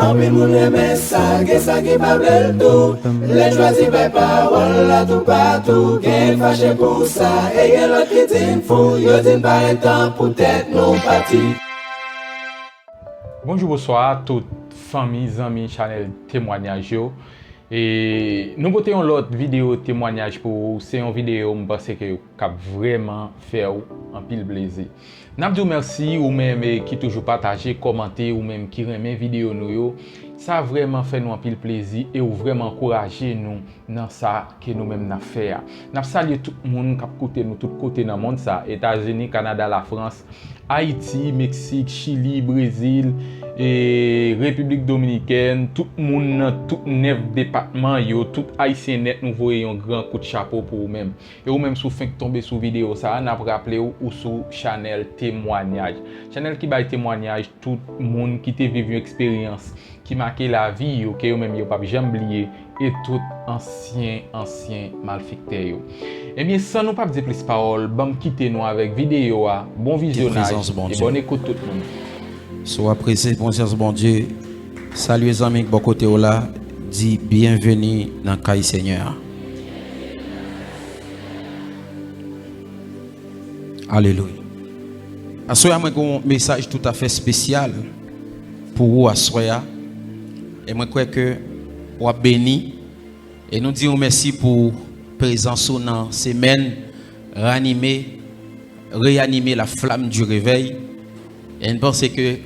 En pile moun reme sa, gen sa ki pa ble tout. Les choisi par parole là tout partout. Gen fâché pour ça, et gen l'autre qui din fou. Yo din pas un temps pour tête non parti. Bonjour, bonsoir, toute famille, amis, channel témoignage yo. Et nous avons l'autre vidéo témoignage pour vous. C'est une vidéo je pense que cap vraiment faire un pile plaisir. N'a vous merci ou même qui toujours partager, commenter ou même qui remet vidéo nous yo. Ça vraiment fait nous un pile plaisir et ou vraiment encourager nous dans ça que nous même n'a fait. N'a salué tout le monde qui a écouté nous tout côté dans le monde ça, États-Unis, Canada, la France, Haïti, Mexique, Chili, Brésil et République Dominicaine, tout le monde, tout 9 départements, tout haïtien net, nous voyons un grand coup de chapeau pour vous-même. Et vous-même, si vous faites tomber sur vidéo, ça, n'a rappelé ou sur channel témoignage. Channel qui baille témoignage, tout le monde qui te vécu une expérience, qui marque la vie, que vous-même, vous pas jamais oublié, et tout ancien malfecteur. Eh bien, sans nous pas dire plus parole, bon quitter nous avec vidéo, bon visionnage et bonne écoute tout le monde. Sois apprécié, bon Dieu. Salut les amis, bon côté là, dit bienvenue dans le Caille Seigneur. Alléluia. Assoya moi un message tout à fait spécial pour vous assoya. Et moi crois que vous béni et nous disons merci pour présence dans semaine réanimer la flamme du réveil. Et je pense que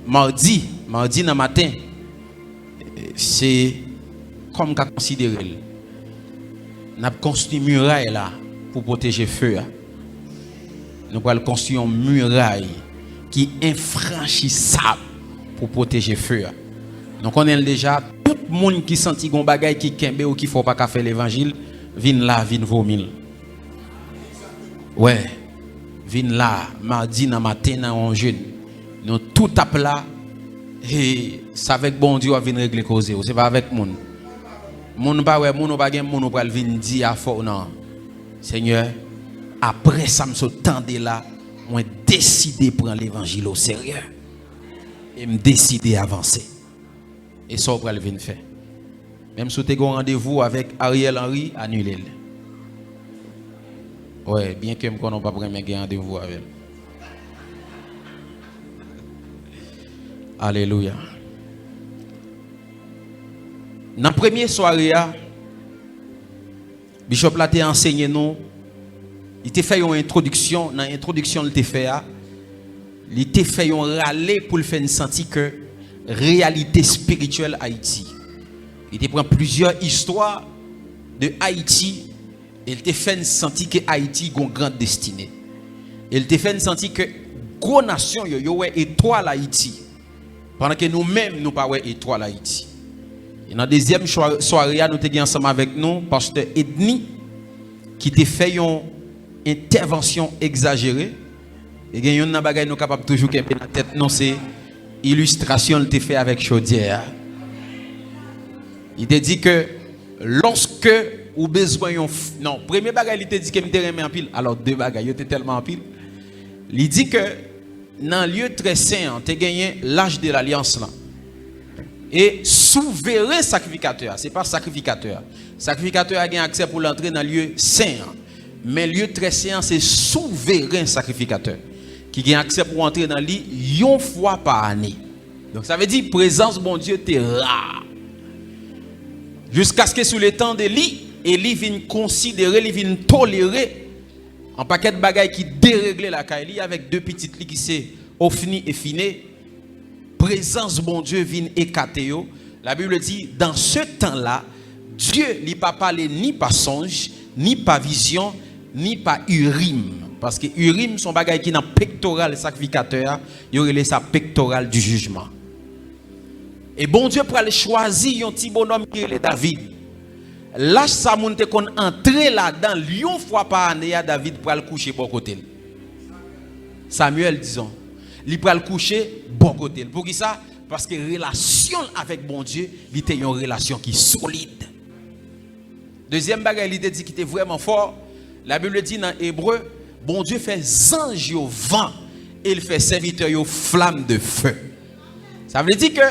mardi dans matin, c'est comme qu'a considéré. Nous avons construit une muraille là pour protéger le feu. Nous allons construire une muraille qui est infranchissable pour protéger le feu. Donc on est déjà tout le monde qui senti gon bagay qui kembe ou qui faut pas faire l'évangile, vinn là, vinn vomil. Ouais. Vinn là, mardi dans matin dans jeune. Nous tout tape là et c'est avec bon Dieu à venir régler cause, c'est pas avec moun. Moun pas ouais, moun pas gen moun pour venir dire à fort non. Seigneur, après ça me tendé là, moi décidé prendre l'évangile au sérieux et me décider avancer. Et ça pour le venir faire. Même si tu as un rendez-vous avec Ariel Henry, annulez-le. Ouais, bien que je ne connais pas prendre un rendez-vous avec elle. Alléluia. Dans la première soirée, Bishop l'a enseigné nous. Il t'a fait une introduction. Dans l'introduction, il t'a fait un râler pour le faire sentir que réalité spirituelle Haïti. Il t'a pris plusieurs histoires de Haïti. Et il t'a fait sentir que Haïti a une grande destinée. Il t'a fait sentir que gros nation yo étoile Haïti. Pendant que nous-mêmes, nous pas étoile Haïti. Et dans la deuxième soirée, nous sommes ensemble avec nous, pasteur Edni, qui t'a fait une intervention exagérée. Et il y a une bagay nous capable toujours qu'un peu dans la tête, non, c'est illustration qu'il t'a fait avec chaudière. Il t'a dit que lorsque ou besoin non, premier bagay il t'a dit que me remet en pile. Alors deux bagay, il était tellement en pile. Il dit que dans le lieu très saint, tu as gagné l'âge de l'alliance là. Et souverain sacrificateur, c'est pas sacrificateur. Sacrificateur a gagné accès pour l'entrer dans le lieu saint. Mais le lieu très saint, c'est souverain sacrificateur qui gagne accès pour entrer dans le lit une fois par année. Donc ça veut dire présence bon Dieu t'es rare. Jusqu'à ce que sous le temps de lit, Élie vienne considérer, il vienne tolérer un paquet de bagailles qui déréglent la caille avec deux petites lits qui s'est ofni et finé. Présence bon Dieu vient écarter. La Bible dit dans ce temps-là, Dieu n'y pas parlé ni par songe, ni par vision, ni par Urim. Parce que Urim sont bagailles qui dans pectoral sacrificateur, il y aurait sa pectoral du jugement. Et bon Dieu pour aller choisir un petit bonhomme qui est David. Là, ça monte qu'on entre là-dedans, une fois par année, David pour aller coucher bon côté. Samuel, disons, il pour aller coucher bon côté. Pour qui ça? Parce que relation avec bon Dieu, il était une relation qui est solide. Deuxième bagage, il dit qu'il était vraiment fort. La Bible dit dans Hébreu, bon Dieu fait ange au vent et il fait serviteur aux flammes de feu. Ça veut dire que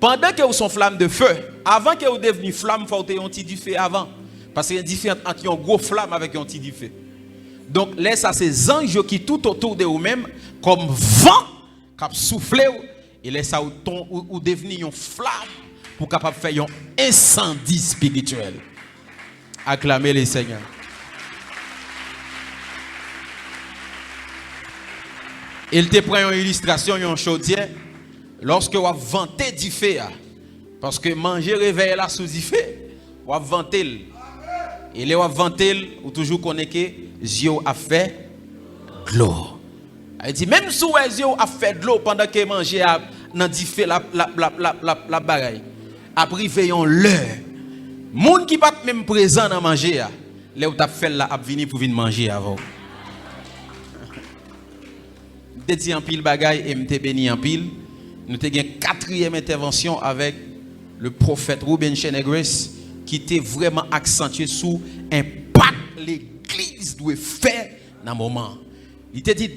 Pendant que vous sont flamme de feu, avant que vous deveniez flamme, il faut avoir un petit du feu avant. Parce qu'il y a une différence entre un gros flamme avec un petit du feu. Donc, laisse ça ces anges qui tout autour de vous-même, comme vent, qui soufflé, et laisse ça ou devenir une flamme pour capable faire un incendie spirituel. Acclamez les Seigneurs. Il te prend une illustration, une chaudière, lorsque vous vantez du feu, parce que manger réveille là sous du feu, vous vantez. Et les vous vantez, vous toujours connaissez que Dieu a fait de l'eau. Il dit, même si Dieu a fait de l'eau pendant que manger dans du feu la bagaille, après veillons l'heure. Moun qui pas même présent dans manger, les vous fait là, a venir pour venir manger avant. Je dit en pile bagaille et m'te béni en pile. Nous avons une quatrième intervention avec le prophète Ruben Chenegres qui était vraiment accentué sur l'impact que l'église doit faire dans le moment. Il te dit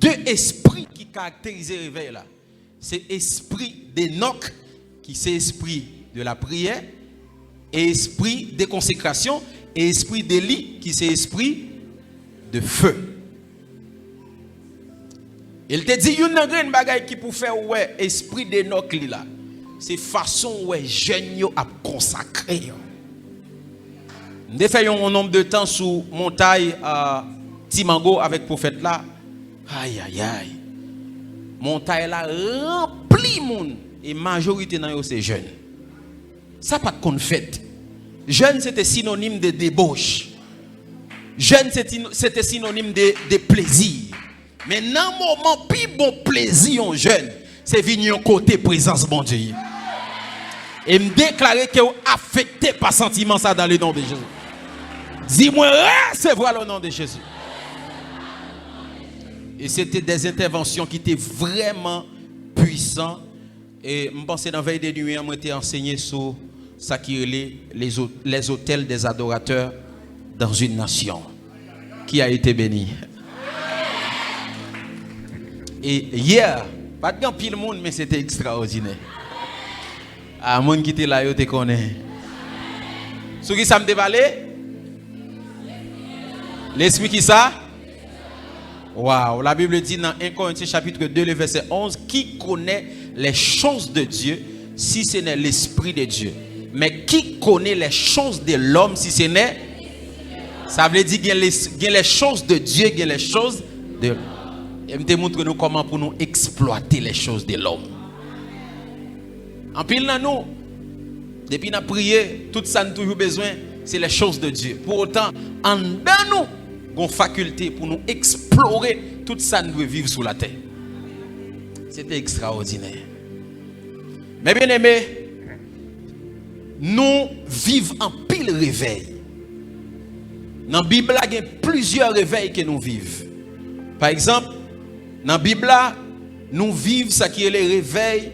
deux esprits qui caractérisent le réveil là. C'est l'esprit d'Enoch qui c'est l'esprit de la prière et l'esprit de consécration et l'esprit d'Élie qui c'est l'esprit de feu. Il te dit, il y a une bagaille qui peut faire ouais, esprit d'Enoch là. C'est façon ouais, jeune yo a consacré. Nous avons fait un nombre de temps sous montagne à Timango avec le prophète là. Aïe aïe aïe. Montagne là rempli monde et majorité dans yo c'est jeune. Ça pas de fait. Jeune c'était synonyme de débauche. Jeune c'était synonyme de plaisir. Mais dans le moment, plus bon plaisir en jeune, c'est venir côté présence bon Dieu. Et me déclarer que vous affecté par sentiment ça dans le nom de Jésus. Dis-moi, recevoir le nom de Jésus. Et c'était des interventions qui étaient vraiment puissantes. Et je pense que dans la veille des nuits, on été enseigné sur ça qui est les hôtels des adorateurs dans une nation qui a été bénie. Et hier, pas de pile monde, mais c'était extraordinaire. Ah, monde qui était là, yo te connaît. Ce qui ça me dévalé? L'esprit qui ça? Waouh, la Bible dit dans 1 Corinthiens chapitre 2, le verset 11, qui connaît les choses de Dieu si ce n'est l'esprit de Dieu? Mais qui connaît les choses de l'homme si ce n'est? Ça veut dire qu'il y a les choses de Dieu, il y a les choses de l'homme. Et me montre nous comment pour nous exploiter les choses de l'homme. En pile dans nous, depuis nous prier, tout ça nous toujours besoin, c'est les choses de Dieu. Pour autant, en dedans nous, nous avons faculté pour nous explorer tout ça nous doit vivre sur la terre. C'était extraordinaire. Mais bien aimés, nous vivons en pile réveil. Dans la Bible, il y a plusieurs réveils que nous vivons. Par exemple, dans la Bible, nous vivons ce qui est le réveil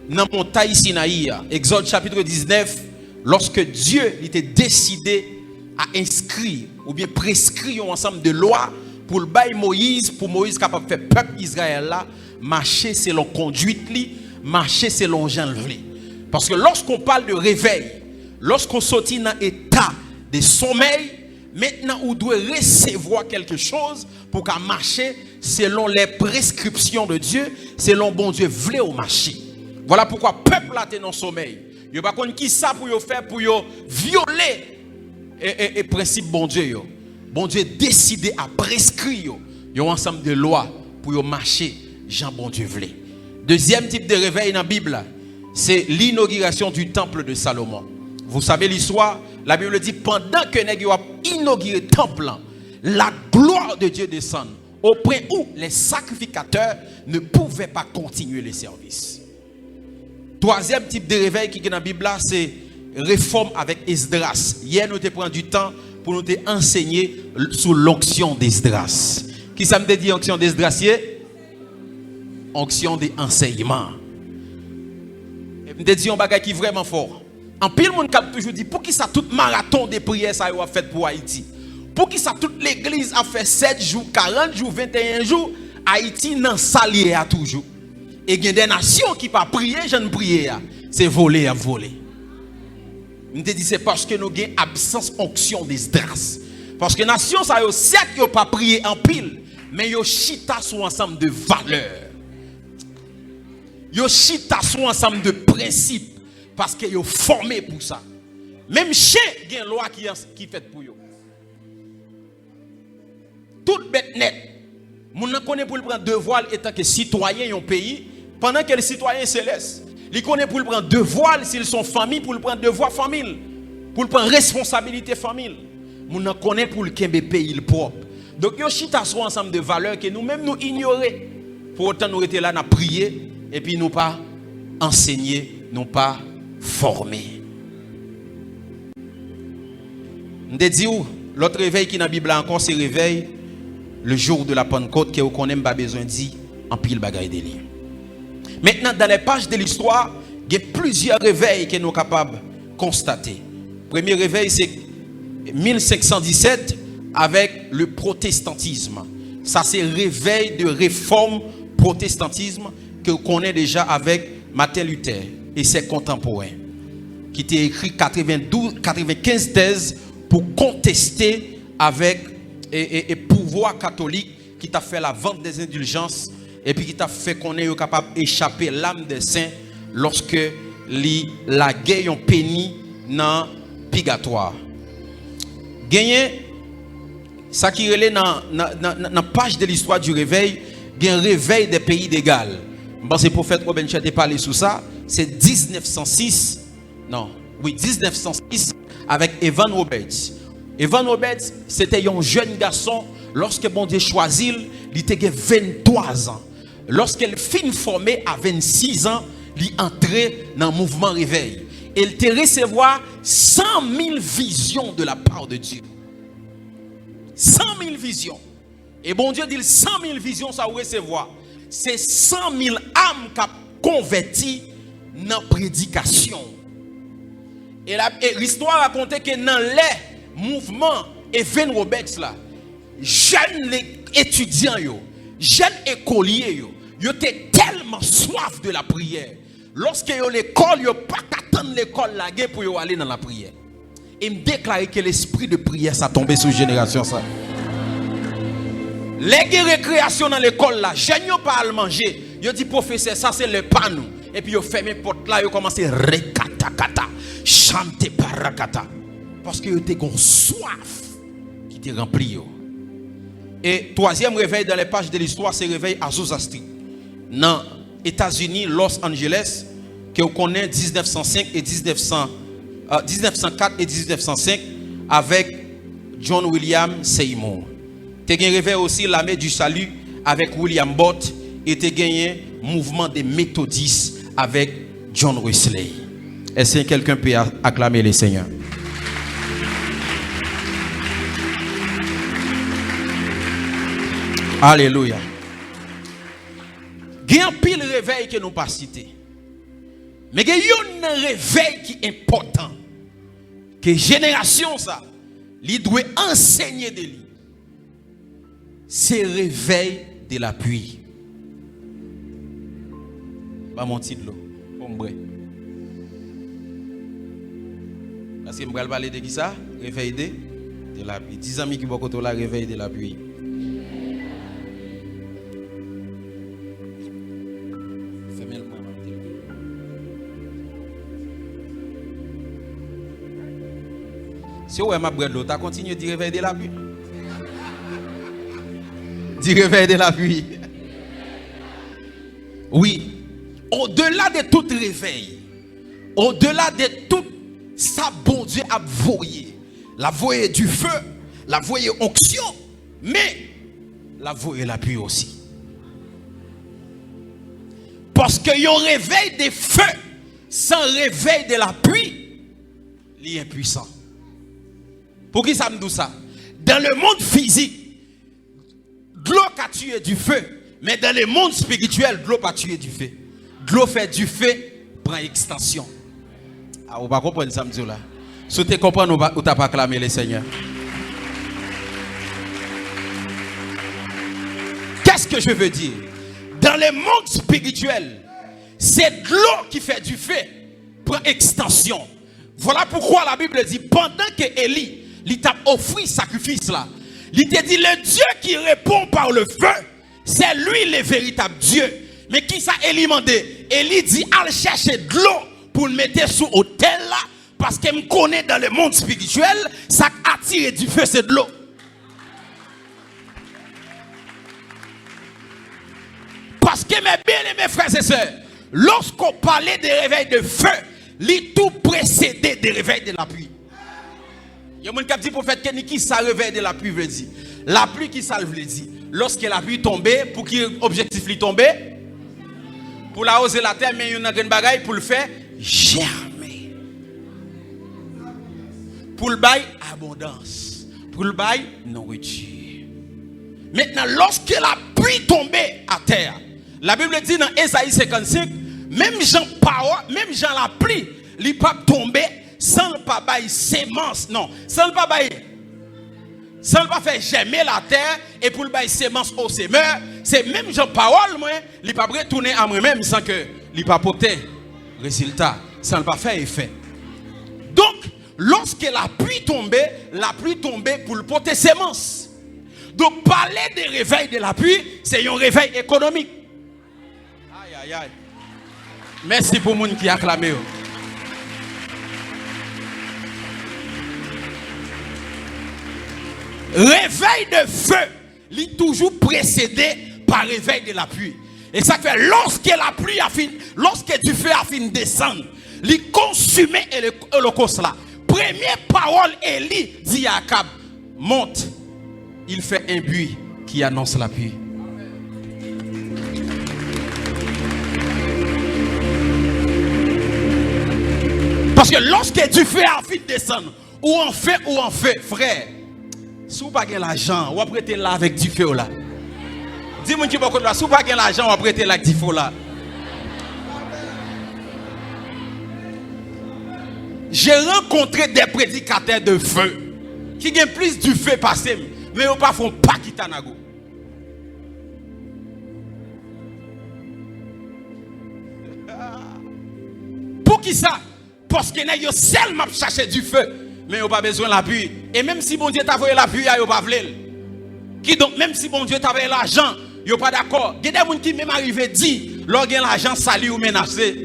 dans la montagne Sinaï. Exode chapitre 19, lorsque Dieu était décidé à inscrire ou bien prescrire un ensemble de lois pour le bail Moïse, pour Moïse capable de faire peuple Israël là, marcher selon conduite, marcher selon Jean. Parce que lorsqu'on parle de réveil, lorsqu'on sortit dans l'état de sommeil, maintenant, on doit recevoir quelque chose pour qu'à marcher selon les prescriptions de Dieu, selon bon Dieu voulait au marché. Voilà pourquoi le peuple a été dans le sommeil. Il n'y a pas qui ça pour faire pour violer et principe bon Dieu. Bon Dieu décidé à prescrire un ensemble de lois pour marcher Jean bon Dieu voulait. Deuxième type de réveil dans la Bible, c'est l'inauguration du temple de Salomon. Vous savez l'histoire, la Bible dit pendant que nèg a inauguré le temple, la gloire de Dieu descend au point où les sacrificateurs ne pouvaient pas continuer le service. Troisième type de réveil qui est dans la Bible, c'est réforme avec Esdras. Hier, nous avons pris du temps pour nous enseigner sous l'onction d'Esdras. Qui ça me dit onction d'Esdras? Onction d'enseignement. Je me dis un bagage qui est vraiment fort. En pile, monde qui a toujours dit, pour qui ça tout marathon de prières ça a fait pour Haïti? Pour qui ça toute l'église a fait 7 jours, 40 jours, 21 jours, Haïti n'en salier à toujours. Et il y a des nations qui pas prier, je ne prie. C'est voler à voler. Je te dis c'est parce que nous avons absence onction d'Esdras. Parce que les nations, ça yo certes yo pas prié en pile, mais yo chita sur ensemble de valeurs. Yo chita sur ensemble de principes parce que yo formé pour ça. Même chien il y a une loi qui fait pour yo. Toute bête net. Moun nan connaît pour le prendre deux voiles étant que citoyen d'un pays pendant que les citoyens se laissent. Il connaît pour le prendre deux voiles s'ils sont famille pour le prendre deux voix famille. Pour le prendre responsabilité famille. Moun nan connaît pour le kembe pays le propre. Donc yo chita sur ensemble de valeurs que nous-mêmes nous ignorer. Pour autant nous étions là n'a prier et puis nous pas enseigner, nous pas former. M'te dit où l'autre réveil qui dans la Bible encore c'est réveil le jour de la Pentecôte que vous connaissez pas besoin dit en pile bagaille de lire. Maintenant dans les pages de l'histoire, il y a plusieurs réveils que nous sommes capables de constater. Premier réveil c'est 1517 avec le protestantisme. Ça c'est réveil de réforme protestantisme que vous connaissez déjà avec Martin Luther et ses contemporains qui t'a écrit 95 thèses pour contester avec et pouvoir catholique qui t'a fait la vente des indulgences et puis qui t'a fait qu'on est capable d'échapper l'âme des saints lorsque la guerre ont péni dans purgatoire. Gagné ça qui relève dans la page de l'histoire du réveil, il y a un réveil des pays d'égal. Je pense que le prophète Robin Chet a parlé sur ça. C'est 1906 avec Evan Roberts. Evan Roberts, c'était un jeune garçon. Lorsque bon Dieu choisit, il était 23 ans. Lorsqu'il fin formé à 26 ans, il entrait dans le mouvement réveil. Il te recevoir 100 000 visions de la part de Dieu. 100 000 visions. Et bon Dieu dit 100 000 visions, ça va recevoir. C'est 100 000 âmes qui ont converti dans la prédication. Et l'histoire raconte que dans les mouvements Evan Roberts là, jeunes étudiants, jeunes écoliers, ils étaient tellement soif de la prière. Lorsque yo l'école, yo pas attendre l'école la pour aller dans la prière. Et me déclarer que l'esprit de prière ça tombé sur une génération ça. Les récréation dans l'école là, jeunes yo pas à manger. Yo dit professeur ça c'est le panou. Et puis yo fermé porte là, yo commencé rekatakata, chanter parakata parce que yo était gon soif qui te rempli yo. Et troisième réveil dans les pages de l'histoire, c'est réveil à Azusa Street. Dans les États-Unis, Los Angeles, que vous connaissez 1905 et 1904 et 1905 avec John William Seymour. Tu as réveil aussi l'armée du salut avec William Bott et tu as gagné mouvement des méthodistes avec John Wesley. Est-ce que quelqu'un peut acclamer le Seigneur? Alléluia. Il y a un pile réveil que nous pas cité. Mais il y a un réveil qui est important. Que génération ça, il doit enseigner de lui. C'est le réveil de la pluie. Pas mon titre là. Ombre. Parce que je vais parler de qui ça? Réveil de la pluie. 10 amis qui vont côté la réveil de la pluie. Si vous avez ma brède, tu continues de réveiller de la pluie. Dis réveil de la pluie. Oui. Au-delà de tout réveil, au-delà de tout ça, bon Dieu a voyé. La voyée du feu, la voyée onction, mais la voyée la pluie aussi. Parce qu'il y a un réveil des feux sans réveil de la pluie, il est impuissant. Pour qui ça me dit ça? Dans le monde physique, de l'eau a tué du feu. Mais dans le monde spirituel, de l'eau a tué du feu. De l'eau fait du feu, prend extension. Ah, vous ne comprenez pas ça me dit là. Si vous comprenez, vous n'avez pas acclamé le Seigneur. Qu'est-ce que je veux dire? Dans dans le monde spirituel, c'est de l'eau qui fait du feu, prend extension. Voilà pourquoi la Bible dit, pendant que Élie, il t'a offert sacrifice là, il t'a dit, le Dieu qui répond par le feu, c'est lui le véritable Dieu. Mais qui ça Élie demandé? Élie dit, allez chercher de l'eau pour le mettre sous autel là, parce qu'elle me connaît dans le monde spirituel, ça attire du feu, c'est de l'eau. Parce que mes bien-aimés frères et sœurs, lorsqu'on parlait des réveils de feu, il tout précédé des réveils de la pluie. Il y a un qui dit prophète qui ça réveil de la pluie veut dire. La pluie qui ça veut dire. Lorsque la pluie tombait, pour qui objectif lui tomber? Pour la arroser la terre, mais il y a une bagaille pour le faire germer. Pour le bail abondance. Pour le bail nourriture. Maintenant, lorsque la pluie tombait à terre, la Bible dit dans Ésaïe 55, même Jean parole, même Jean la pluie, il pas tomber sans le pas bail sémence, non, sans le pas bail, sans le pas faire germer la terre et pour le bail sémence au semeur, c'est même Jean parole moi, il pas retourner à moi-même sans que il pas porter résultat, sans le pas faire effet. Donc, lorsque la pluie tombait pour le porter sémence. Donc parler des réveils de la pluie, c'est un réveil économique. Aïe aïe aïe. Merci pour les gens qui acclament. Réveil de feu, il est toujours précédé par réveil de la pluie. Et ça fait lorsque la pluie a fini, lorsque du feu a fini de descendre, il consume l'holocauste là. Première parole, Élie dit à Akab, monte, il fait un bruit qui annonce la pluie. Parce que lorsque du feu a fini de descendre, ou en fait, frère, si vous n'avez pas l'argent, vous prêtez là avec du feu là. Dis-moi qui va contre là, si vous n'avez pas l'argent, vous prêtez là avec du feu là. J'ai rencontré des prédicateurs de feu qui gagnent plus du feu passé, mais ils ne font pas kitanago. Pour qui ça? Parce que nous seulement cherché du feu, mais ils n'ont pas besoin de la pluie. Et même si bon Dieu t'a envoyé la pluie, ils n'ont pas voulu. Qui donc, même si bon Dieu t'a envoyé l'argent, ils n'ont pas d'accord. Il y a des gens qui même arrivé dit, lorsqu'ils ont l'argent sali ou menacé.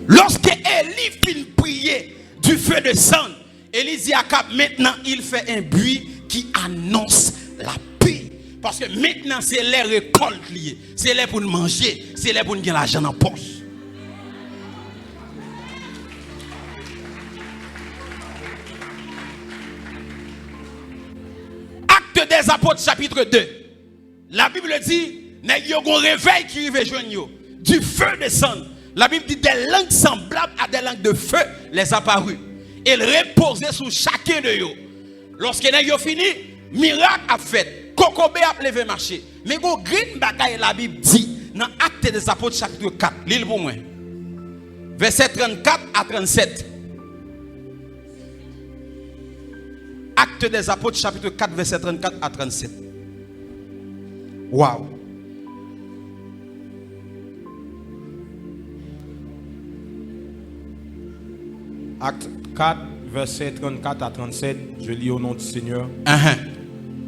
Lorsque Élie finit prier du feu de sang, Élie dit à Cap, maintenant il fait un bruit qui annonce la paix. Parce que maintenant c'est les récoltes liées. C'est les pour nous manger, c'est les pour nous gagner l'argent dans la poche. Acte des apôtres chapitre 2. La Bible dit, il y a un réveil qui arrive joindre du feu de sang. La Bible dit des langues semblables à des langues de feu les apparut. Et reposaient sur chacun de eux. Lorsque nous avons fini, miracle a fait. Kokobé a levé marché. Mais go green bagaille la Bible dit dans Acte des Apôtres chapitre 4. L'île pour moi. Verset 34 à 37. Acte des Apôtres chapitre 4 verset 34 à 37. Waouh. Acte 4, verset 34 à 37, je lis au nom du Seigneur.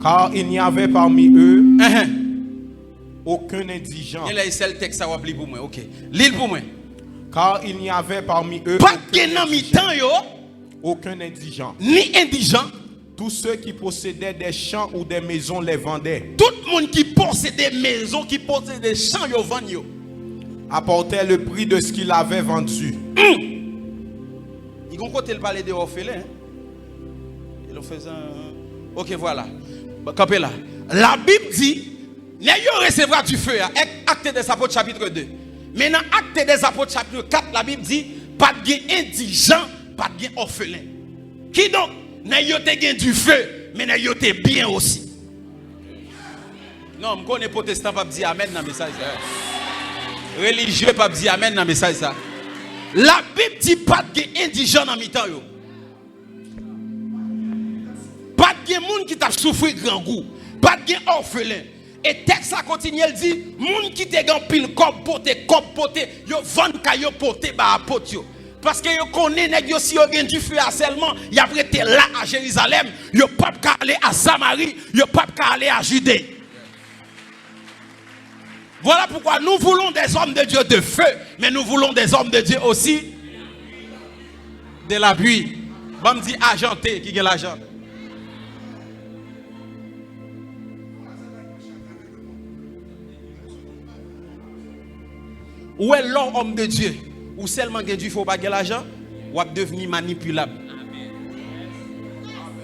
Car il n'y avait parmi eux aucun indigent. C'est le texte, ça va pour moi. Ok. L'île pour moi. Car il n'y avait parmi eux aucun indigent. Ni indigent. Tous ceux qui possédaient des champs ou des maisons les vendaient. Tout le monde qui possédait des maisons, qui possédait des champs, ils vendaient. Apportait le prix de ce qu'il avait vendu. Ils ont côté le palais des orphelins. Ils ont fait un. Ok, voilà. Campez là. La Bible dit, n'ayons recevoir du feu. Acte des Apôtres chapitre 2. Mais dans Acte des Apôtres chapitre 4, la Bible dit, pas de gain indigent, pas de gain orphelin. Qui donc, n'ayons gain du feu, mais n'ayons bien aussi. Non, je connais protestant, pas dire amen dans le message. Religieux pas dire amen dans message ça. La Bible dit pas de indigent dans mi-temps yo. Pas de monde qui t'a souffert grand goût, pas de orphelin. Et texte ça continue, elle dit monde qui te gan pile cop poté, yo vend kayo poté ba pot yo. Parce que yo connaît nèg yo si yo gen du feu seulement, y a prêté là à Jérusalem, yo pas ka aller à Samarie, yo pas ka aller à Judée. Voilà pourquoi nous voulons des hommes de Dieu de feu, mais nous voulons des hommes de Dieu aussi de la pluie. Bon me dit argenté qui gagne l'argent. Où est l'homme de Dieu? Ou seulement que Dieu faut pas gagner l'argent, ou va devenir manipulable.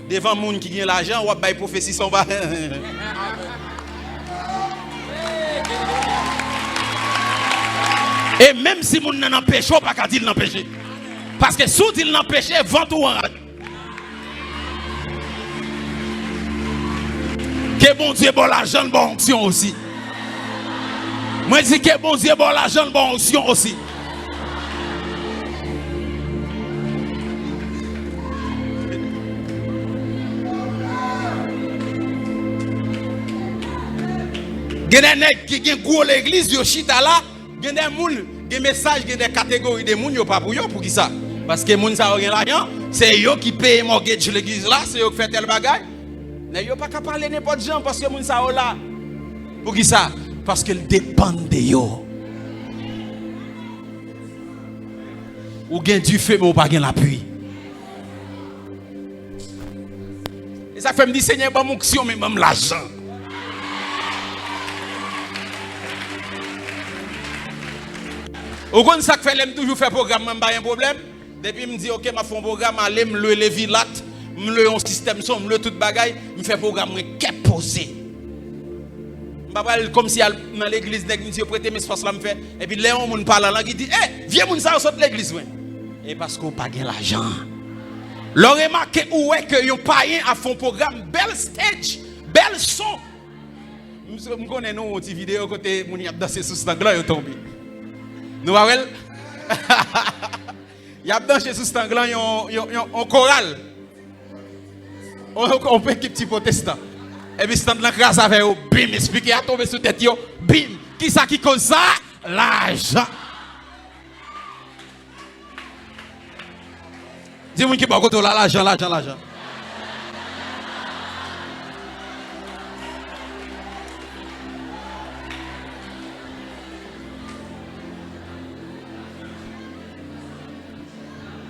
Devant monde qui gagne l'argent, ou va bailler prophétie son bas. Et même si moun nan empêche, ou pas qu'à dire l'empêcher. Parce que sous il l'empêche, vent ou en. Que bon Dieu bon l'argent, bon onction aussi. Moi je dis que bon Dieu bon l'argent, bon onction aussi. Il y a des nègres qui ont gros l'église, yo chita là, il y a des moun, des messages, des catégories de moun yo pas pour yo pour qui ça? Parce que moun ça rien l'argent, c'est yo qui paye mortgage l'église là, c'est yo qui fait tel bagaille. Mais yo pas capable parler n'importe gens parce que moun ça là. Pour qui ça? Parce qu'elle dépend de yo. Ou gain du feu mais ou pas gain l'appui. Et ça fait me dire Seigneur bon onction mais même l'argent. Ou kon ça fait l'aime toujours faire programme même pas un problème. Depuis me dit OK m'a fait un programme aller me le vilat, me le un système son, me le tout bagaille, me fait programme qu'est posé. Comme si dans l'église nèg monsieur prêter mes espace là me fait et puis Léon moun parle là qui dit "Eh, viens moun ça sorte l'église ouais." Et parce qu'on pas gain l'argent. L'on remarque où est que yon païen a font programme bel stage, bel son. Me connais nous une vidéo côté moun y a dansé sous stand là yo tombé. Nous avons il y a dansé sous stand là yon choral. On peut équipe petit protestant. Et puis stand là grâce avec eux, bim, expliquer à tomber sur tête yo, bim. Qui ça qui cause ça? L'argent. Dis-moi qui va côté là l'argent.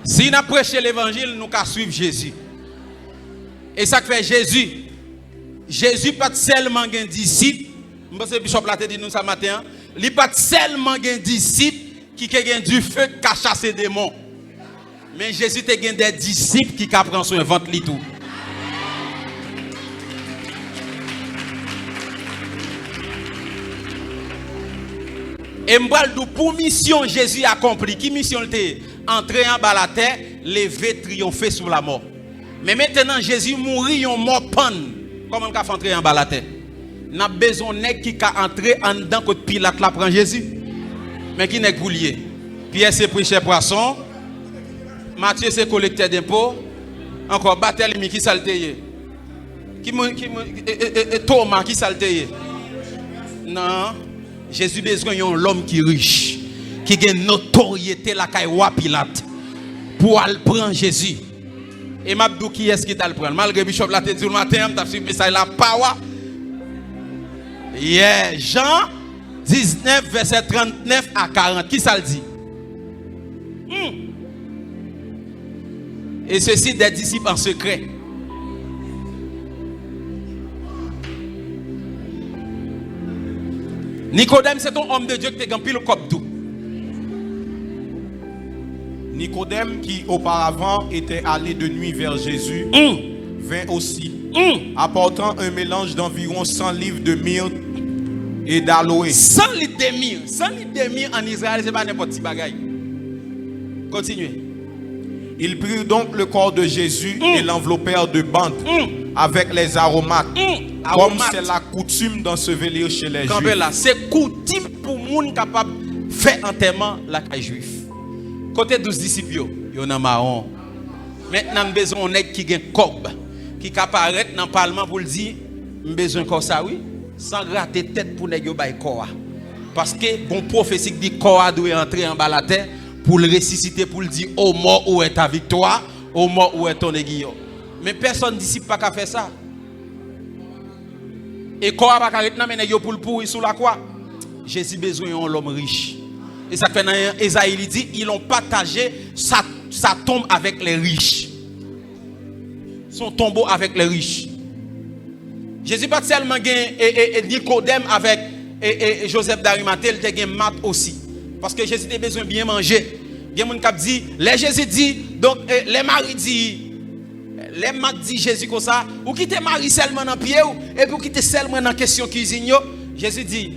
Si nous prêchons l'évangile, nous allons suivre Jésus. Et ça fait Jésus pas seulement un disciple. Je pense que Bishop l'a dit nous ce matin. Il n'est pas seulement un disciple qui a du feu qui a chassé des démons. Mais Jésus a des disciples qui prennent son ventre tout. Et pour mission Jésus accompli. Qui mission était? Entrer en bas la terre, lever, triompher sur la mort. Mais maintenant Jésus mourit en mort panne. Comment on peut entrer en bas la terre? N'a besoin nèg qui ka entrer en dedans côté Pilate la prend Jésus. Mais qui nèg boulier? Pierre c'est prêcheur poisson. Matthieu c'est collecteur d'impôts. Encore Barthélemy qui salteye. Thomas qui salteye. Non, Jésus besoin d'un l'homme qui est riche, qui a une notoriété la kay roi Pilate pour aller prendre Jésus. Et m'abdou qui est-ce qui t'a le prendre? Malgré Bishop l'a dit le matin, t'as suivi message la power. Yeah, Jean 19 verset 39 à 40. Qui ça le dit? Et ceci des disciples en secret. Nicodème, c'est ton homme de Dieu qui te gagne le cop tout. Nicodème, qui auparavant était allé de nuit vers Jésus, vint aussi, apportant un mélange d'environ 100 livres de myrrhe et d'aloe. 100 litres de myrrhe. 100 litres de myrrhe en Israël, ce n'est pas n'importe quel bagaille. Continuez. Ils prirent donc le corps de Jésus et l'enveloppèrent de bandes avec les aromates. Comme c'est la coutume d'ensevelir chez les Juifs. C'est coutume pour les gens capables de fait enterrement la caille juif. Côté 12 disciples, il y en a marron. Maintenant, nous besoin d'un qui a un cob, qui apparaît dans le parlement pour le dire, nous besoin comme ça, oui, sans gratter tête pour nous bailler corps. Parce que bon prophétie dit corps doit entrer en bas la terre pour le ressusciter, pour le dire, au mort où est ta victoire, au mort où est ton aiguillon. Mais personne disciple pas qu'à faire ça. Et corps pas qu'à rester pour le pourrir sous la croix. Jésus besoin d'un homme riche. Et ça fait dans Esaïe, il dit, ils ont partagé sa tombe avec les riches. Son tombeau avec les riches. Jésus pas seulement et Nicodème avec et Joseph d'Arimathée, il a Marthe aussi. Parce que Jésus a besoin de bien manger. Il y a des gens qui disent, les Jésus dit, donc les maris disent, les maris disent Jésus comme ça, ou qui te marie seulement dans le pied, et puis qui te seulement dans la question cuisine, Jésus dit,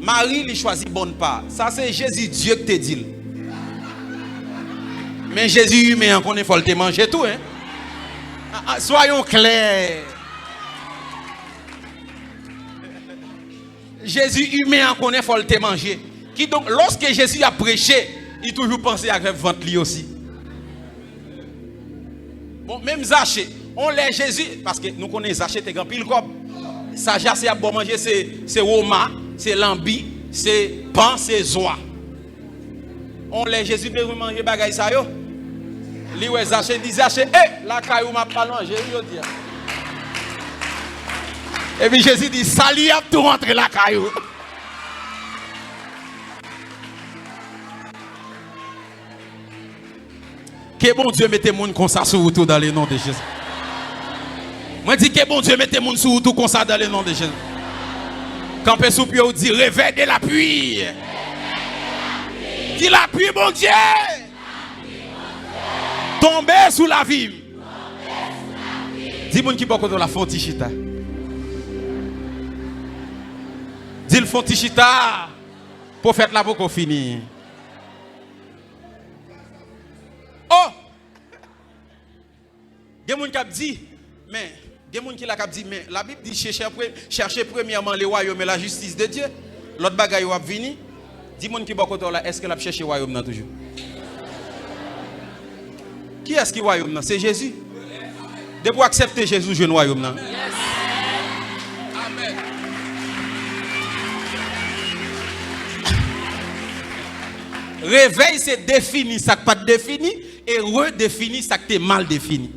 Marie, il choisit bonne part. Ça, c'est Jésus, Dieu qui te dit. Mais Jésus humain, on est faut te manger tout. Hein? Soyons clairs. Jésus humain, on est faut te manger. Qui donc, lorsque Jésus a prêché, il toujours pensé à faire ventre lui aussi. Bon, même Zaché, on l'a Jésus, parce que nous connaissons Zaché, t'es grand pile comme. Saja, c'est à bon manger, c'est Roma. C'est lambi, c'est pan, c'est zoa. On les Jésus besoin manger bagay ça yo. Li wè Zaché dit Zaché, la caillou m'a pas manger yo dit. Et puis Jésus dit salut a tout rentrer la caillou. Que bon Dieu mettez moun comme ça sur vous tout dans le nom de Jésus. Moi dis que bon Dieu mettez moun sur vous tout comme ça dans le nom de Jésus. Quand Père Soupio dit réveille de la pluie. Dit la pluie, mon Dieu. Tomber sous la vie. Dis mon qui peut la fontichita. Dis le fontichita. Pour faire la beaucoup fini. Oh! Il y a des gens qui dit, mais. Il y a des gens qui dit, mais la Bible dit chercher premièrement le royaume et la justice de Dieu. L'autre bagaille va venir. Dis moi qui est là, est-ce que la chercher le royaume toujours? Qui est-ce qui est le royaume? C'est Jésus. De pour accepter Jésus, je le royaume. Amen. Réveil, c'est définir ça qui pas défini et redéfinir ça qui est mal défini.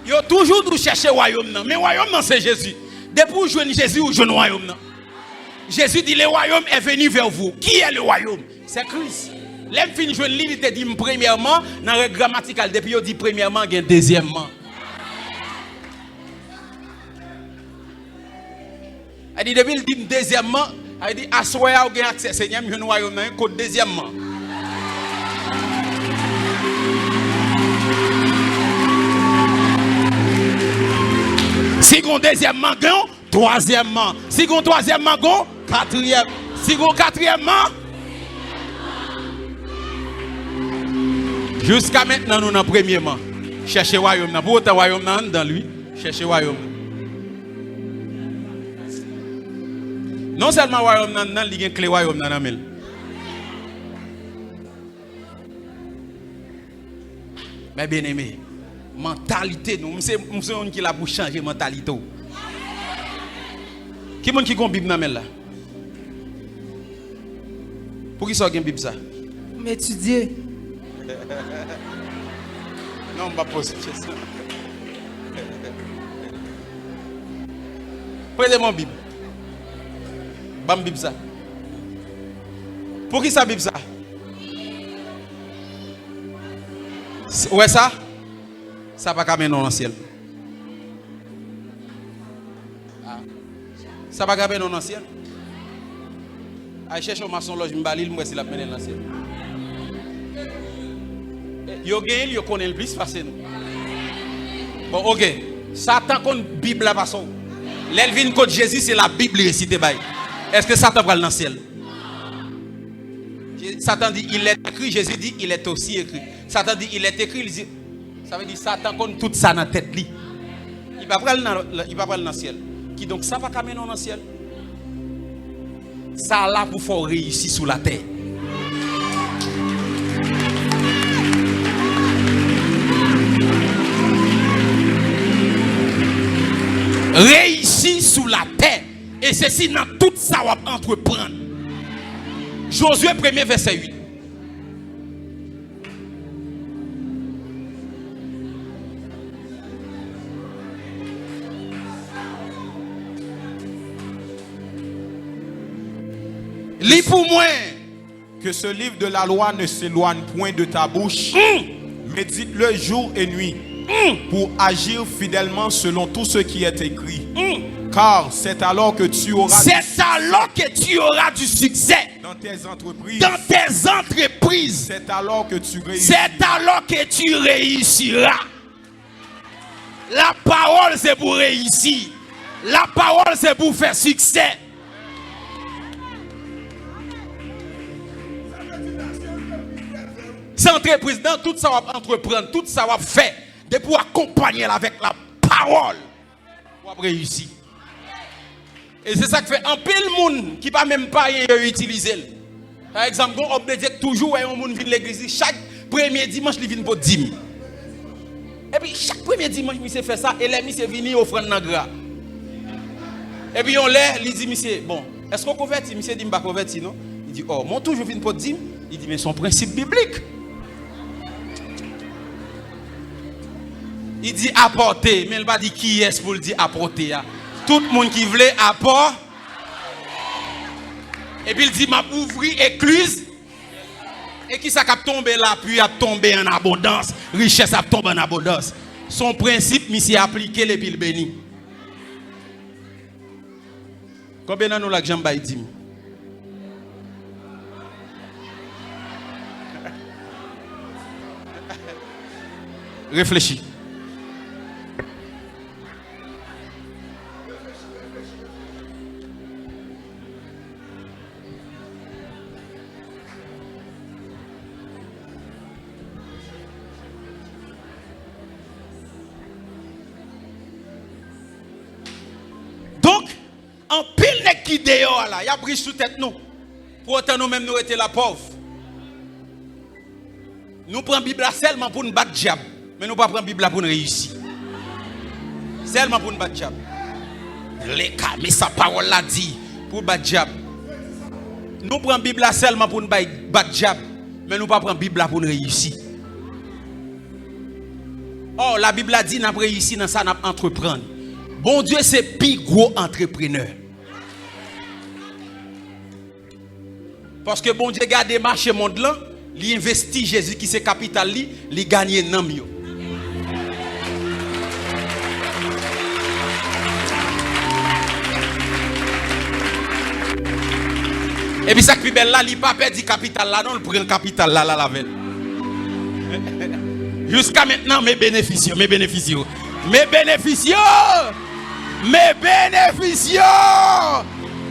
Yo toujours nous chercher le royaume, mais le royaume c'est Jésus. Depuis que vous jouez Jésus, vous jouez le royaume. Jésus dit le royaume est venu vers vous. Qui est le royaume? C'est Christ. L'homme fin jouer le livre, il te dit premièrement, dans le grammatical, depuis il dit premièrement, il y a deuxièmement. Il dit depuis il dit deuxièmement, il dit assoya ou gain accès Seigneur, je le royaume un code deuxièmement. Si on deuxièmement, troisièmement. Si on troisièmement, quatrième. Si on quatrièmement. Jusqu'à maintenant, nous avons premièrement. Cherchez le royaume. Pour autant, le royaume dans lui. Cherchez le royaume. Non seulement le royaume dans lui, il y a une clé royaume dans lui. Mais bien aimé. Mentalité nous c'est on qui l'a pour changer mentalité. Qui monde qui a une Bible dans là? Pour qui ça une Bible ça? M'étudier. Non, on va poser question. Prenez mon Bible. Bam Bible ça. Pour qui ça Bible ça? Ouais ça? Ça va pas dans le ciel. Ça va pas dans le ciel. Aïe cherche un maçon loge m'balil moi si la mené dans le ciel. Yo gagne yo connaît le plus facile nous. Bon OK. Satan connaît Bible la façon. L'elvin contre Jésus c'est la Bible récité bail. Est-ce que Satan va dans le ciel? Satan dit il est écrit, Jésus dit il est aussi écrit. Satan dit il est écrit, il dit ça veut dire Satan connaît tout ça dans la tête li. Il va pas dans le ciel. Qui donc ça va camener dans le ciel. Ça là pour faire réussir sur la terre. Réussir sous la terre. Et ceci dans tout ça va entreprendre. Josué 1er verset 8. Lis pour moi. Que ce livre de la loi ne s'éloigne point de ta bouche. Médite-le jour et nuit. Pour agir fidèlement selon tout ce qui est écrit. Car c'est alors que tu auras du succès dans tes entreprises. C'est alors que tu réussiras. La parole c'est pour réussir. La parole c'est pour faire succès. C'est entreprise dans tout ça va entreprendre, tout ça va faire de pour accompagner avec la parole pour réussir. Et c'est ça que fait un pile monde qui pas même pas utiliser. Par exemple, on obéit toujours un monde vient l'église chaque premier dimanche il vient pour 10 000. Et puis chaque premier dimanche il fait ça et les monsieur venir offrande dans gras. Et puis on l'air il dit monsieur bon, est-ce qu'on convertit monsieur dit pas converti non? Il dit oh, mon toujours vient pour 10 000. Il dit mais son principe biblique. Il dit apporter, mais il va dire qui est pour le dire apporter. Tout le monde qui voulait apporter. Et puis il dit m'a ouvri écluse. Et qui ça a tombé là, puis a tombé en abondance. Richesse a tombé en abondance. Son principe, monsieur appliqué et puis il béni. Combien d'années nous la jambe dit? Réfléchis. Donc, en pile qui dehors là, il y a pris sous tête nous. Pour autant nous même nous étions la pauvre. Nous prenons la Bible seulement pour nous battre diable, mais nous ne prenons pas la Bible pour nous réussir. Seulement pour nous battre diable. Mais sa parole l'a dit pour battre diable. Nous prenons la Bible seulement pour nous battre diable, mais nous ne prenons pas la Bible pour nous réussir. Oh, la Bible a dit nous réussir dans ça, nous entreprendre. Bon Dieu, c'est plus gros entrepreneur. Parce que bon Dieu garde marché monde là, il investit Jésus qui c'est capital li, il gagne nan yo. Et puis ça qui belle là, il pas perdu capital là, non, il prend capital là la veille. Jusqu'à maintenant mes bénéfices.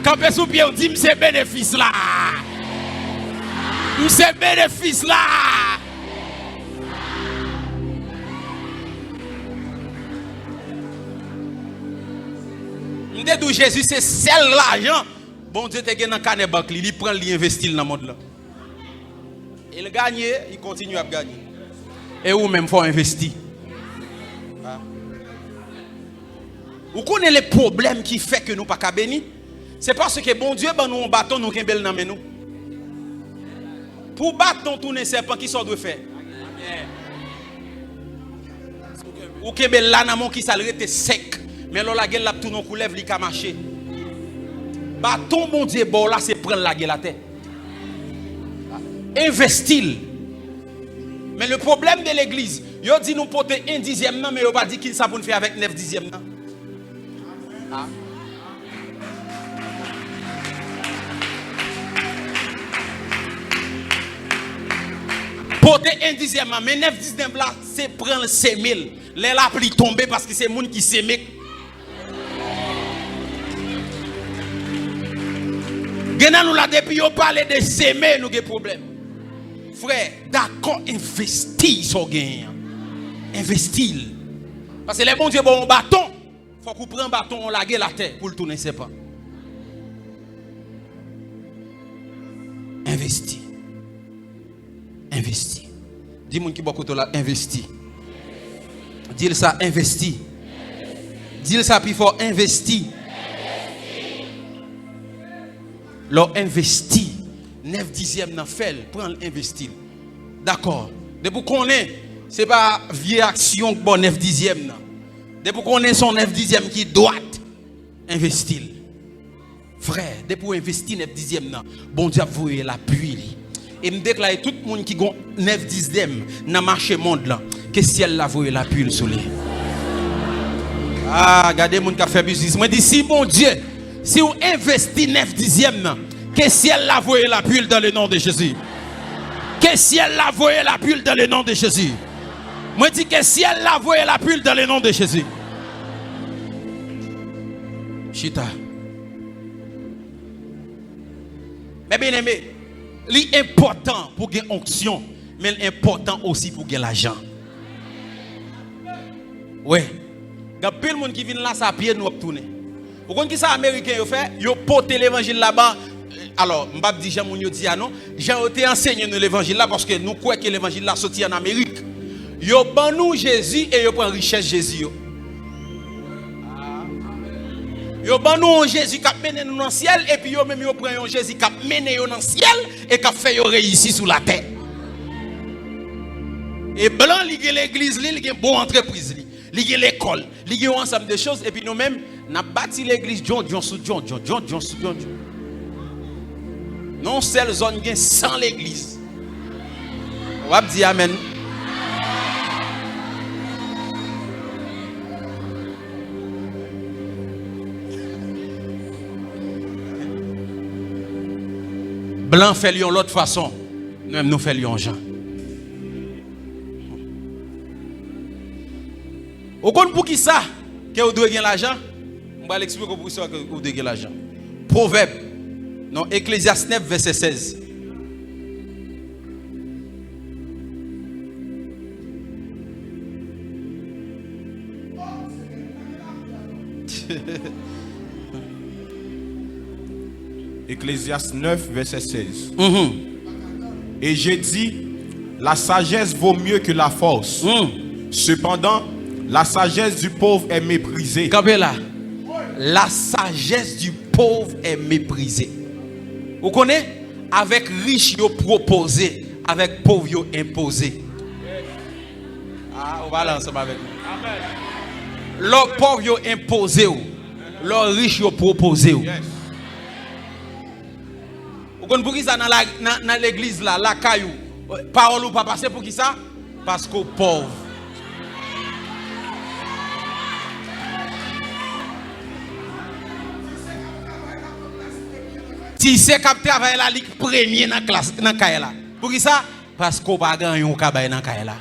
Quand on sous pied, on dit c'est bénéfice là. C'est bénéfice là. M'dé d'où Jésus c'est seul l'argent. Bon Dieu te gagne dans canne banque, il prend il investit dans le monde là. Il gagne, il continue à gagner. Et ou même faut investir. Vous connaissez les problèmes qui fait que nous pas bénir? C'est parce que bon Dieu ben nous un bâton nous kembel nan men nous. Pour bâton tourner serpent qui sort de faire. Ou kembel là nan mon qui ça rete sec. Mais là la gueule la tourne coulève li ka marcher. Bâton bon Dieu bon là c'est prendre la gueule la terre. Investir. Mais le problème de l'église, yo dit nous porter 1/10 nan mais yo pas dit qu'il ça pour nous faire avec 9/10 nan. Ah. Porter 1/10 mais 9/10 là c'est prendre 5000. Les la pli tomber parce que c'est monde qui s'aime. Gena nous la depuis on parle de s'aimer nous des problèmes. Frère, d'accord investir sur gain. Investir. Parce que les bons dieux bon bâton, faut qu'on prenne bâton on lague la terre pour le tourner c'est pas. investi. Investi. Dis-moi qui beaucoup là, investi. Dis-le ça, investi. Dis-le ça plus fort, investi. Leur investi. 9 dixièmes dans fait, prend l'investi. D'accord. Depuis qu'on est, c'est pas vieille action que bon 9 dixièmes. Depuis qu'on est son 9 dixièmes qui doit investir. Frère, depuis investir 9 dixièmes, bon Dieu vous la pluie. Et me déclare tout le monde qui a 9 dixièmes dans le marché monde là, que ciel la voie la pluie sur lui. Ah, regardez mon qui a fait business. Moi dis si bon Dieu, si vous investissez 9 dixièmes, que ciel la voie la pluie dans le nom de Jésus. Que ciel la voie la pluie dans le nom de Jésus. Moi dis que ciel la voie la pluie dans le nom de Jésus. Chita. Mais bien aimé, l'important pour gagner onction, mais l'important aussi pour gagner l'argent. Ouais. Il y a plein de monde qui vient là, ça pied nous tourner. Vous comprenez qui ça américain yo fait? Yo porte l'évangile là-bas. Alors, je ne vais pas dire Jean Mounio dit non. Jean été enseigné nous l'évangile là parce que nous croyons que l'évangile là sorti en Amérique. Yo ban nous Jésus et yo prend richesse Jésus. Yo ban nous Jésus qui a mené nous dans le ciel et puis yo même yo prend un Jésus qui a mené nous dans le ciel et qui a fait yo réussir sur la terre. Et blanc li gen l'église li gen bon entreprise li gen l'école, li gen ensemble de choses et puis nous même n'a bâti l'église John sous John. Non seule zone gen sans l'église. On va dire amen. Blanc fait lion l'autre façon. Nous-mêmes nous fait lion Jean. Vous comprenez pour qui ça que vous devez gagner l'argent? On va l'expliquer pour ça que vous devez gagner l'argent. Proverbe. Non, Ecclésiaste 9, verset 16. Ecclésiaste 9, verset 16. Et j'ai dit, la sagesse vaut mieux que la force. Cependant, la sagesse du pauvre est méprisée. Campez là. La sagesse du pauvre est méprisée. Vous connaissez? Avec riche, yo proposé. Avec pauvre, yo imposé. Ah, on va aller ensemble avec nous. L'or pauvre, yo imposé. L'or riche, yo proposé. Vous connaissez pour qui ça dans l'église là, la caillou? Parole ou pas passer pour qui ça? Parce qu'au pauvre. Si c'est cap travail la ligue premier dans classe dans caille pour qui ça parce qu'on pas gagner un cabay dans caille là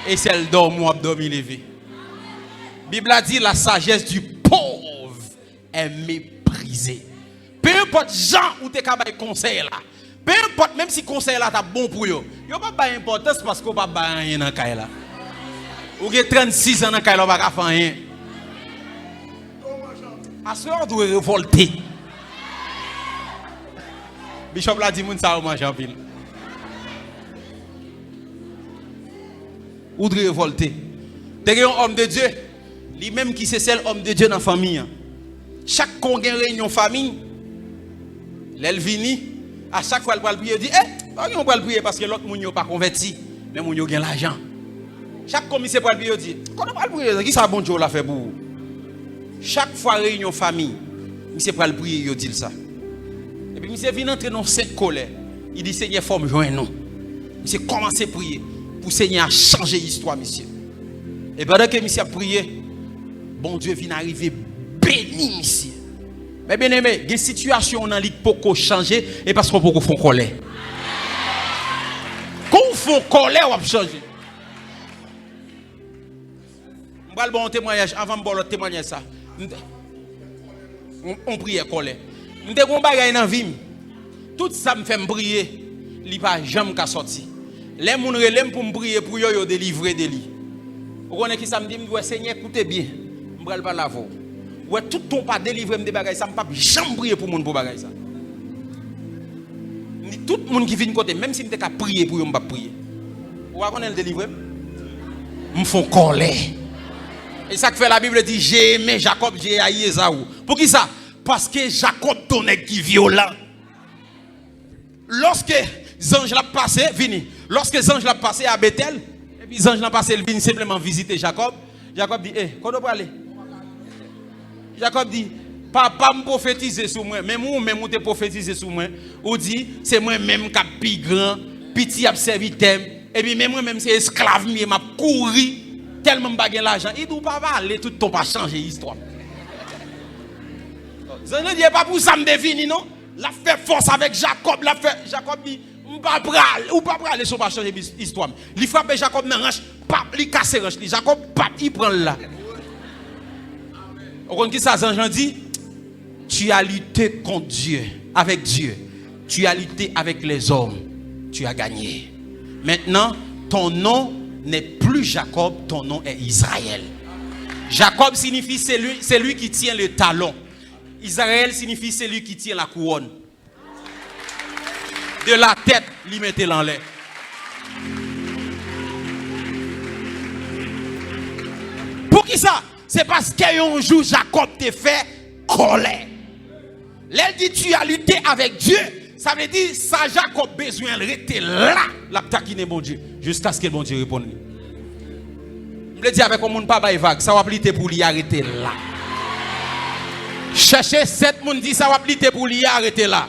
et c'est le dormi ou abdomen levé. Bible a dit la sagesse du pauvre est méprisée. Peu importe gens ou te cabay conseil là, peu importe même si conseil là t'a bon pour yo pas d'importance parce qu'on pas rien dans caille là. Ou avez 36 ans dans caille là pas faire rien. À ce on doit révolter. Bishop l'a dit, moun sa ou mange en pile. Ou de révolter. T'es un homme de Dieu, lui-même qui c'est seul homme de Dieu dans la famille. Chaque qu'on a une réunion famille, l'elvini, à chaque fois, elle va prier, dit, on va prier parce que l'autre moun n'a pas converti, mais moun a l'argent. Chaque commissaire va prier, dit, qu'on va prier, qui ça bon Dieu l'a fait pour vous? Chaque fois réunion famille, monsieur va prier, il dit ça. Et puis, monsieur vient entrer dans cette colère. Il dit, Seigneur, faut me joindre nous. Monsieur commence à prier pour Seigneur changer l'histoire, monsieur. Et pendant que monsieur a prié, bon Dieu vient arriver béni, monsieur. Mais bien aimé, il y a une situation dans laquelle il faut changer et parce qu'on peut faire colère. Quand on fait colère, on va changer. Je vais bon témoignage avant de le témoignage ça. On prie colère. Je suis dans la vie. Tout ça me fait prier. Il n'y a pas jamais qu'à sortir. Les gens relèvent pour me prier pour yo délivrer de lui. Vous connaissez qui ça me dit? Je dis, Seigneur, écoutez bien. Je ne vais pas la voir. Ouais, tout ton pas délivrer me des bagages, ça me pas jamais prier pour monde pour bagages ça. tout le monde qui vient côté, même si je ne prier pour eux, je ne vais pas prier. Vous voyez le délivrer? Me font colère. Et ça que fait la Bible dit j'ai aimé Jacob, j'ai haï Esaü. Pour qui ça? Parce que Jacob donnait qui violent. Lorsque les anges l'ont passé, vini. Lorsque les anges l'ont passé à Bethel, et puis les anges l'ont passé, ils viennent simplement visiter Jacob. Jacob dit, quand on peut aller? Jacob dit, papa me prophétise sur moi, même ou même te prophétise sur moi, ou dit, c'est moi-même qui suis plus grand, petit a servi thème, et puis même moi-même c'est esclave, je m'a couru, tellement je l'argent. Il dit, papa, aller, tout ton pas changer l'histoire. Ça ne dit pas pour ça me définir, non? La fait force avec Jacob, Jacob dit, ou pas aller sur pas changer l'histoire. Il frappe Jacob dans ranch, pap, il casse ranch, Jacob, pap, il prend là. Vous comprenez ça, Jean dit? Tu as lutté contre Dieu, avec Dieu. Tu as lutté avec les hommes. Tu as gagné. Maintenant, ton nom n'est plus Jacob, ton nom est Israël. Jacob signifie celui qui tient le talon. Israël signifie celui qui tient la couronne. De la tête, lui mettez en l'air. Pour qui ça? C'est parce qu'un jour Jacob t'a fait colère. L'elle dit tu as lutté avec Dieu. Ça veut dire ça Jacob besoin de rester là. La taquiner bon Dieu. Jusqu'à ce que bon Dieu réponde. Je le dis avec un monde pas vague. Ça va lutter pour lui arrêter là. Cherchez 7 monde dit ça va lutter pour lui arrêter là.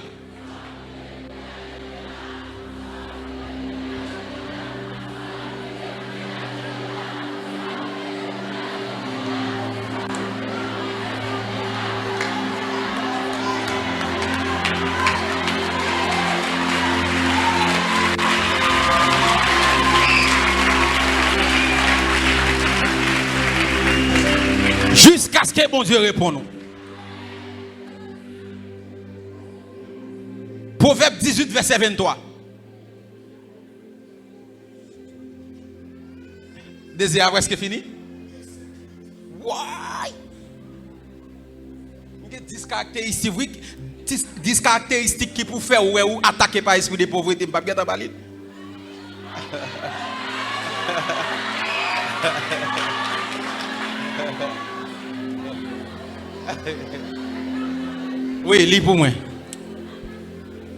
Jusqu'à ce que bon Dieu réponde. Proverbe 18, verset 23. Désir, après ce que fini? Why? 10 caractéristiques qui pour faire ou attaquer par l'esprit de pauvreté. Pas bien d'abalir. Oui, lis pour moi.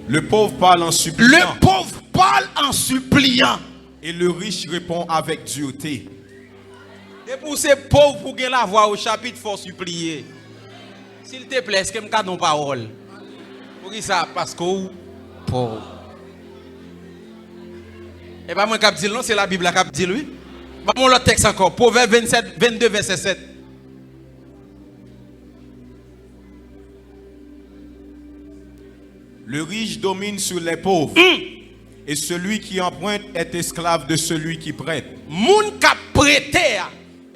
Le pauvre parle en suppliant. Le pauvre parle en suppliant. Et le riche répond avec dureté. Et pour ces pauvres, pour gagner la voix au chapitre, il faut supplier. S'il te plaît, est-ce que je me garde nos paroles? Pour qui ça? Parce que pauvre. Et pas moi qui dis non, c'est la Bible qui dit lui. Bon, le texte encore. Proverbe 22, verset 7. Le riche domine sur les pauvres. Et celui qui emprunte est esclave de celui qui prête. Moun qui prêté,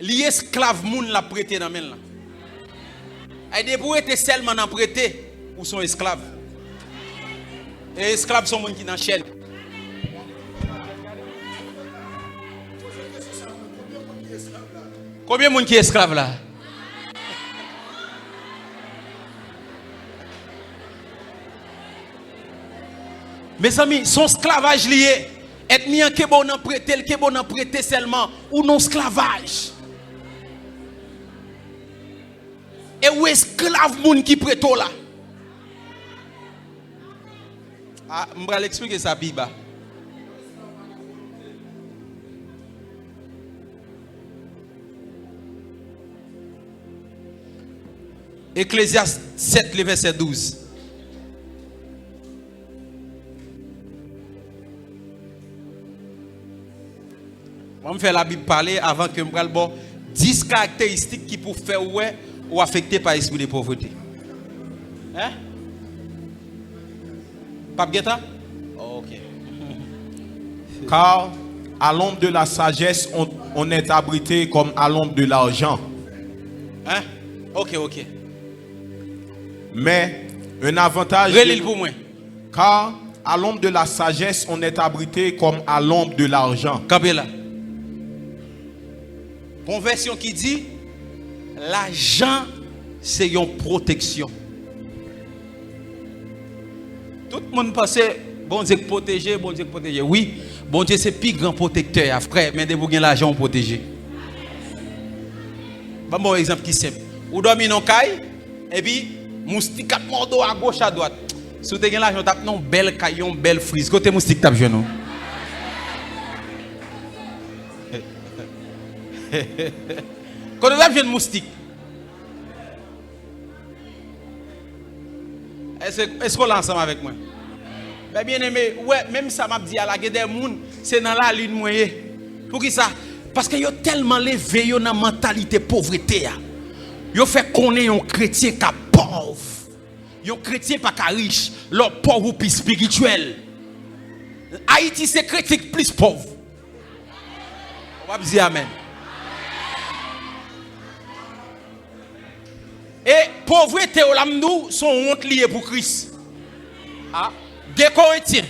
l'esclave moun l'a prêté dans main là. Et des pour être seulement en prêté ou sont esclaves. Et esclaves sont moun qui dans chaîne. Combien de monde qui est esclave là? Mes amis, son esclavage lié. Être mis en bon en prêter seulement ou non esclavage. Et où esclave moun qui prête là? Ah, je vais l'expliquer ça Bible. Ecclésiaste 7, le verset 12. On me fait la Bible parler avant que je me bon 10 caractéristiques qui peuvent faire ou affecter par l'esprit de pauvreté. Hein? Pape Guetta? Oh, ok. Car à l'ombre de la sagesse, on est abrité comme à l'ombre de l'argent. Hein? Ok. Mais un avantage. Relève pour moi. Car à l'ombre de la sagesse, on est abrité comme à l'ombre de l'argent. Kabela. Conversion qui dit l'argent c'est une protection. Tout le monde pense Bon Dieu protéger, bon Dieu protéger. Oui, bon Dieu c'est plus grand protecteur, frère, mais de vous gagner l'argent protéger. Bon exemple qui simple. Ou dormi dans caille et puis moustique quatre morceaux à gauche à droite. Si vous avez l'argent tape non belle caille, belle frise. Côté moustique tape genou. Quand on a jeune moustique. Est-ce qu'on est ensemble avec moi? Ben bien aimé, ouais, même ça m'a dit à la guerre des monde, c'est dans la ligne moyenne. Pour qui ça? Parce que yo tellement levé yo dans mentalité pauvreté. Yo fait connaître un chrétien qui est pauvre. Un chrétien pas riche, l'autre pauvre ou plus spirituel. Haïti c'est chrétien plus pauvre. On va dire amen. Et pauvreté au lamdou sont honte liées pour Christ. Ah, 2 Corinthiens.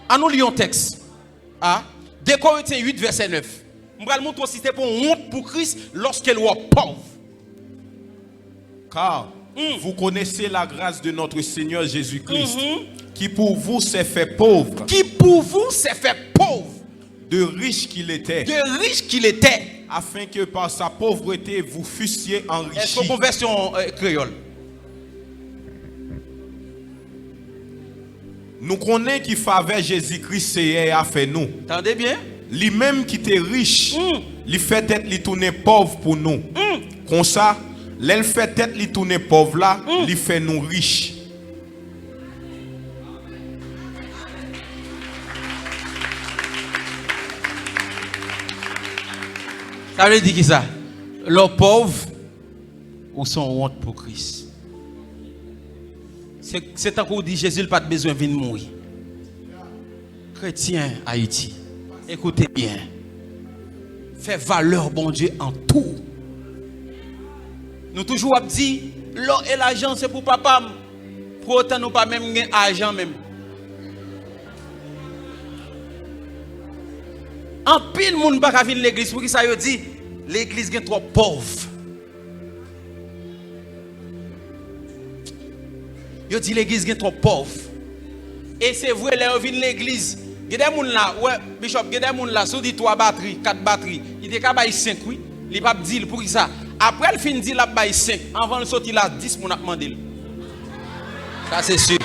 À nous lisons texte. Ah, 2 Corinthiens 8 verset 9. Je vais vous montrer si c'est pour honte pour Christ lorsqu'elle est pauvre. Car vous connaissez la grâce de notre Seigneur Jésus-Christ, qui pour vous s'est fait pauvre. Qui pour vous s'est fait pauvre. De riche qu'il était. De riche qu'il était. Afin que par sa pauvreté vous fussiez enrichis. Est-ce qu'on version créole? Nous connaissons qui faveur Jésus-Christ c'est a fait nous. Entendez bien? Lui-même qui était riche, lui fait tête lui tourner pauvre pour nous. Comme ça, l'elle fait tête lui tourner pauvre là, lui fait nous riches. Ça veut dire qui ça? Les pauvres ou sont honte pour Christ. C'est tant qu'on dit Jésus n'a pas besoin de venir mourir. Chrétien Haïti, écoutez bien. Fait valeur bon Dieu en tout. Nous toujours dit l'or et l'argent c'est pour papa. Pour autant nous pas même argent même. En pile monde pas venir l'église pour qui ça yo dit l'église est trop pauvre. Yo dit l'église est trop pauvre. Et c'est vrai là on vient l'église, il y a des monde là, ouais, bishop, il y a des monde là, sous dit 3 batteries, 4 batteries, il était capable 5 oui, il pas dire pour qui ça. Après il fin dit la bail 5, avant de sortir là 10 mon a demandé. Ça c'est sûr.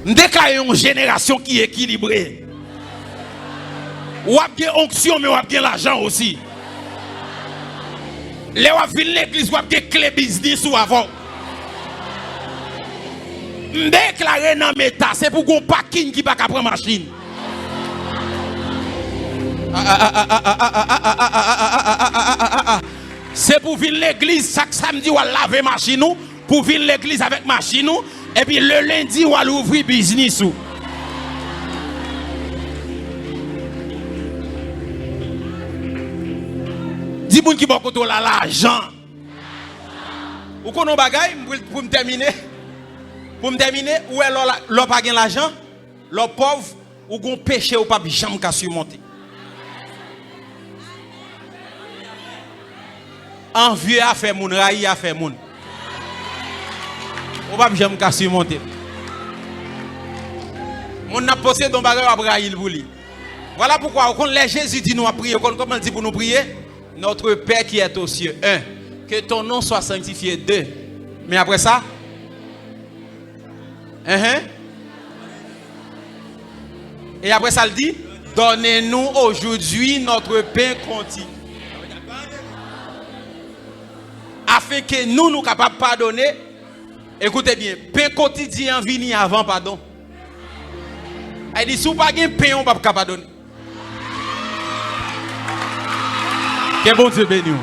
Nous déclarons une génération qui est équilibrée. Ou a bien onction, mais ou a bien l'argent aussi. Les ou a vu l'église, ou a bien clé business ou avant. Nous déclarons dans méta, c'est pour qu'on parking qui va prendre machine. C'est pour venir l'église chaque samedi ou à laver machine ou pour venir l'église avec machine ou. Et puis le lundi, on va ouvrir business. Dis moun qui va contrôler l'argent. Ou qu'on a bagay pour me terminer. Pour me terminer, où est l'on pas l'argent, l'on pauvre ou qu'on péché ou pas jamais qu'à surmonter. Envieux a fait moun, raï a fait moun. On va jamais casser monter. On n'a posé dans bagage à brailler pour lui. Voilà pourquoi quand les Jésus dit nous à prier, comment il dit pour nous prier? Notre Père qui est aux cieux, 1. Que ton nom soit sanctifié, 2. Mais après ça, et après ça, il dit, donnez-nous aujourd'hui notre pain quotidien. Afin que nous capables de pardonner. Écoutez bien, pain quotidien vini avant pardon. Elle dit, si vous n'avez pas de pain, on ne peut pas pardonner. Que bon Dieu bénisse.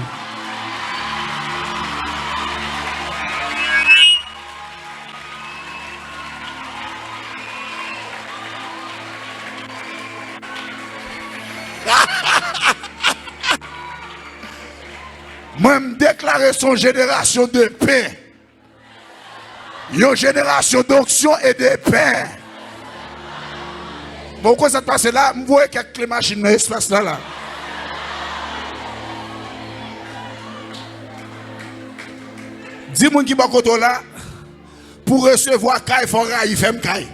Moi, je déclare son génération de pain. Une génération d'onction et de pain. Pourquoi ça passe là? Je vois quelques machines dans l'espace là. Dis moun qui ba koto là pour recevoir Kai Fora, il fait Kai.